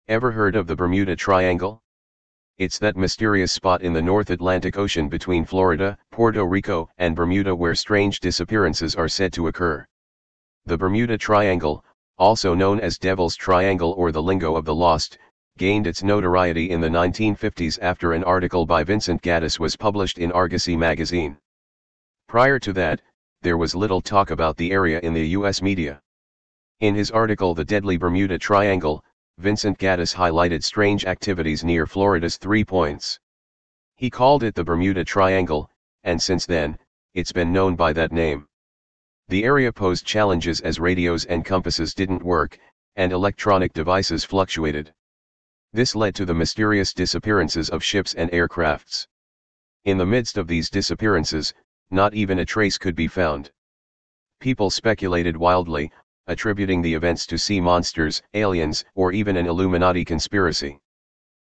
Ever heard of the Bermuda Triangle? It's that mysterious spot in the North Atlantic Ocean between Florida, Puerto Rico, and Bermuda where strange disappearances are said to occur. The Bermuda Triangle, also known as Devil's Triangle or the Lingo of the Lost, gained its notoriety in the 1950s after an article by Vincent Gaddis was published in Argosy magazine. Prior to that, there was little talk about the area in the U.S. media. In his article The Deadly Bermuda Triangle, Vincent Gaddis highlighted strange activities near Florida's 3 points. He called it the Bermuda Triangle, and since then, it's been known by that name. The area posed challenges as radios and compasses didn't work, and electronic devices fluctuated. This led to the mysterious disappearances of ships and aircrafts. In the midst of these disappearances, not even a trace could be found. People speculated wildly, attributing the events to sea monsters, aliens, or even an Illuminati conspiracy.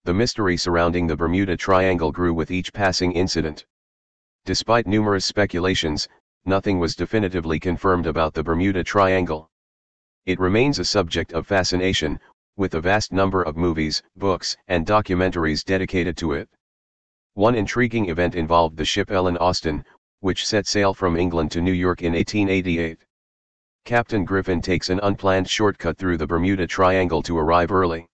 The mystery surrounding the Bermuda Triangle grew with each passing incident. Despite numerous speculations, nothing was definitively confirmed about the Bermuda Triangle. It remains a subject of fascination, with a vast number of movies, books, and documentaries dedicated to it. One intriguing event involved the ship Ellen Austin, which set sail from England to New York in 1888. Captain Griffin takes an unplanned shortcut through the Bermuda Triangle to arrive early.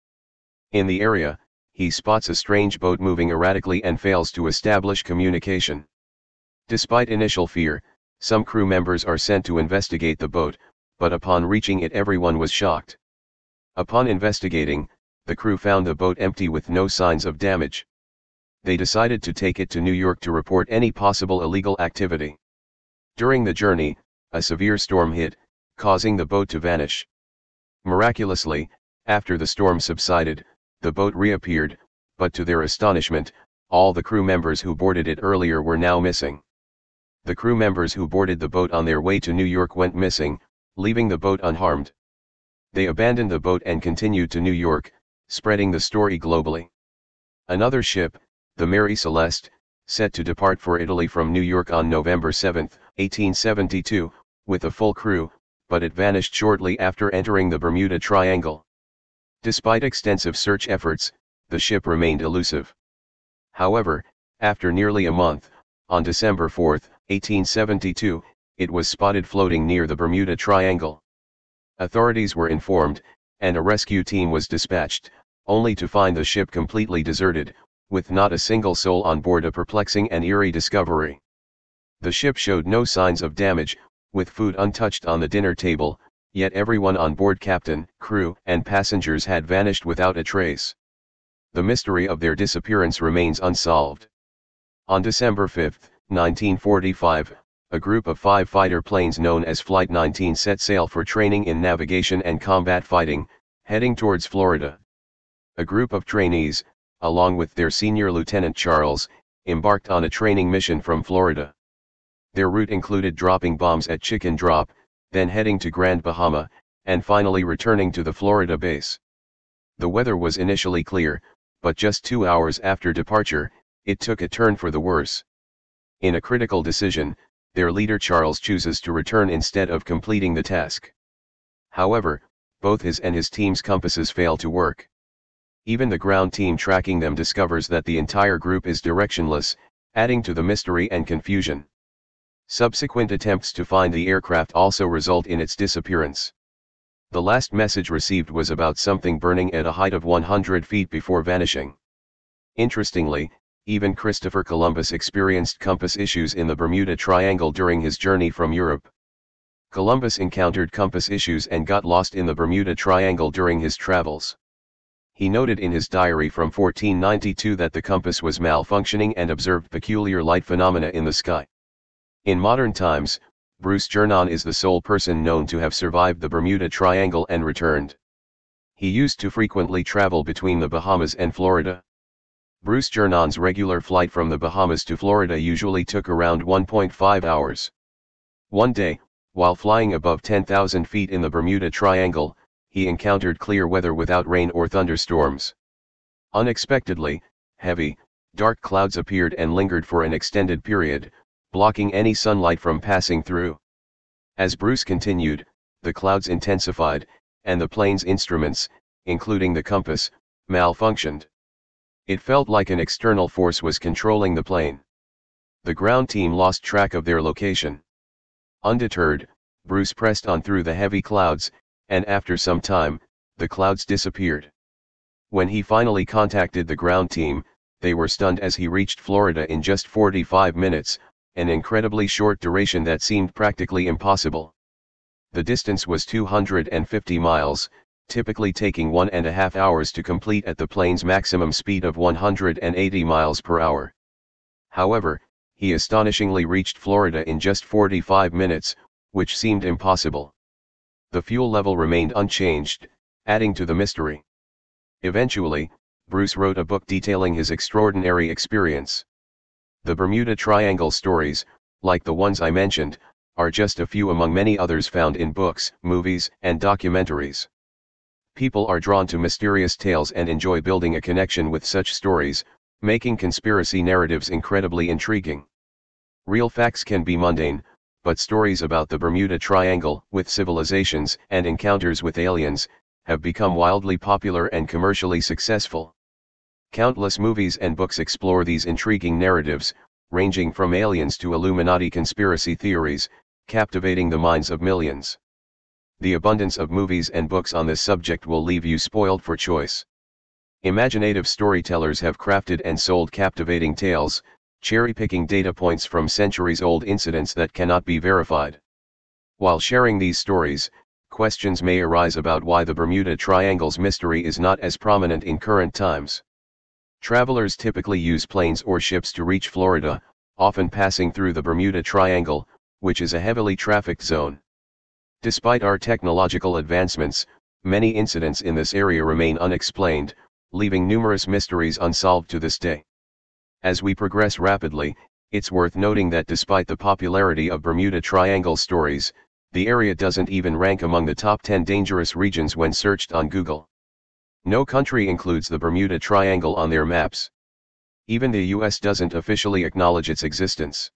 In the area, he spots a strange boat moving erratically and fails to establish communication. Despite initial fear, some crew members are sent to investigate the boat, but upon reaching it everyone was shocked. Upon investigating, the crew found the boat empty with no signs of damage. They decided to take it to New York to report any possible illegal activity. During the journey, a severe storm hit, causing the boat to vanish. Miraculously, after the storm subsided, the boat reappeared, but to their astonishment, all the crew members who boarded it earlier were now missing. The crew members who boarded the boat on their way to New York went missing, leaving the boat unharmed. They abandoned the boat and continued to New York, spreading the story globally. Another ship, the Mary Celeste, set to depart for Italy from New York on November 7, 1872, with a full crew, but it vanished shortly after entering the Bermuda Triangle. Despite extensive search efforts, the ship remained elusive. However, after nearly a month, on December 4, 1872, it was spotted floating near the Bermuda Triangle. Authorities were informed, and a rescue team was dispatched, only to find the ship completely deserted, with not a single soul on board, a perplexing and eerie discovery. The ship showed no signs of damage, with food untouched on the dinner table, yet everyone on board, captain, crew, and passengers, had vanished without a trace. The mystery of their disappearance remains unsolved. On December 5, 1945, a group of 5 fighter planes known as Flight 19 set sail for training in navigation and combat fighting, heading towards Florida. A group of trainees, along with their senior Lieutenant Charles, embarked on a training mission from Florida. Their route included dropping bombs at Chicken Drop, then heading to Grand Bahama, and finally returning to the Florida base. The weather was initially clear, but just 2 hours after departure, it took a turn for the worse. In a critical decision, their leader Charles chooses to return instead of completing the task. However, both his and his team's compasses fail to work. Even the ground team tracking them discovers that the entire group is directionless, adding to the mystery and confusion. Subsequent attempts to find the aircraft also result in its disappearance. The last message received was about something burning at a height of 100 feet before vanishing. Interestingly, even Christopher Columbus experienced compass issues in the Bermuda Triangle during his journey from Europe. Columbus encountered compass issues and got lost in the Bermuda Triangle during his travels. He noted in his diary from 1492 that the compass was malfunctioning and observed peculiar light phenomena in the sky. In modern times, Bruce Jernon is the sole person known to have survived the Bermuda Triangle and returned. He used to frequently travel between the Bahamas and Florida. Bruce Jernon's regular flight from the Bahamas to Florida usually took around 1.5 hours. One day, while flying above 10,000 feet in the Bermuda Triangle, he encountered clear weather without rain or thunderstorms. Unexpectedly, heavy, dark clouds appeared and lingered for an extended period, blocking any sunlight from passing through. As Bruce continued, the clouds intensified, and the plane's instruments, including the compass, malfunctioned. It felt like an external force was controlling the plane. The ground team lost track of their location. Undeterred, Bruce pressed on through the heavy clouds, and after some time, the clouds disappeared. When he finally contacted the ground team, they were stunned as he reached Florida in just 45 minutes, an incredibly short duration that seemed practically impossible. The distance was 250 miles, typically taking 1.5 hours to complete at the plane's maximum speed of 180 miles per hour. However, he astonishingly reached Florida in just 45 minutes, which seemed impossible. The fuel level remained unchanged, adding to the mystery. Eventually, Bruce wrote a book detailing his extraordinary experience. The Bermuda Triangle stories, like the ones I mentioned, are just a few among many others found in books, movies, and documentaries. People are drawn to mysterious tales and enjoy building a connection with such stories, making conspiracy narratives incredibly intriguing. Real facts can be mundane, but stories about the Bermuda Triangle, with civilizations and encounters with aliens, have become wildly popular and commercially successful. Countless movies and books explore these intriguing narratives, ranging from aliens to Illuminati conspiracy theories, captivating the minds of millions. The abundance of movies and books on this subject will leave you spoiled for choice. Imaginative storytellers have crafted and sold captivating tales, cherry-picking data points from centuries-old incidents that cannot be verified. While sharing these stories, questions may arise about why the Bermuda Triangle's mystery is not as prominent in current times. Travelers typically use planes or ships to reach Florida, often passing through the Bermuda Triangle, which is a heavily trafficked zone. Despite our technological advancements, many incidents in this area remain unexplained, leaving numerous mysteries unsolved to this day. As we progress rapidly, it's worth noting that despite the popularity of Bermuda Triangle stories, the area doesn't even rank among the top 10 dangerous regions when searched on Google. No country includes the Bermuda Triangle on their maps. Even the US doesn't officially acknowledge its existence.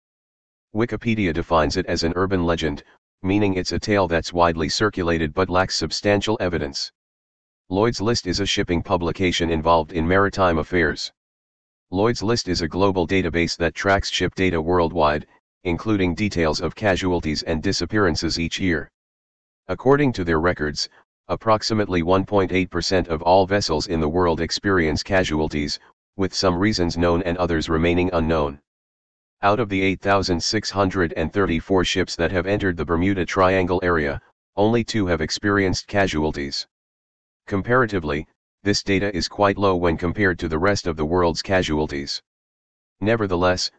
Wikipedia defines it as an urban legend, meaning it's a tale that's widely circulated but lacks substantial evidence. Lloyd's List is a shipping publication involved in maritime affairs. Lloyd's List is a global database that tracks ship data worldwide, including details of casualties and disappearances each year. According to their records, approximately 1.8% of all vessels in the world experience casualties, with some reasons known and others remaining unknown. Out of the 8,634 ships that have entered the Bermuda Triangle area, only 2 have experienced casualties. Comparatively, this data is quite low when compared to the rest of the world's casualties. Nevertheless,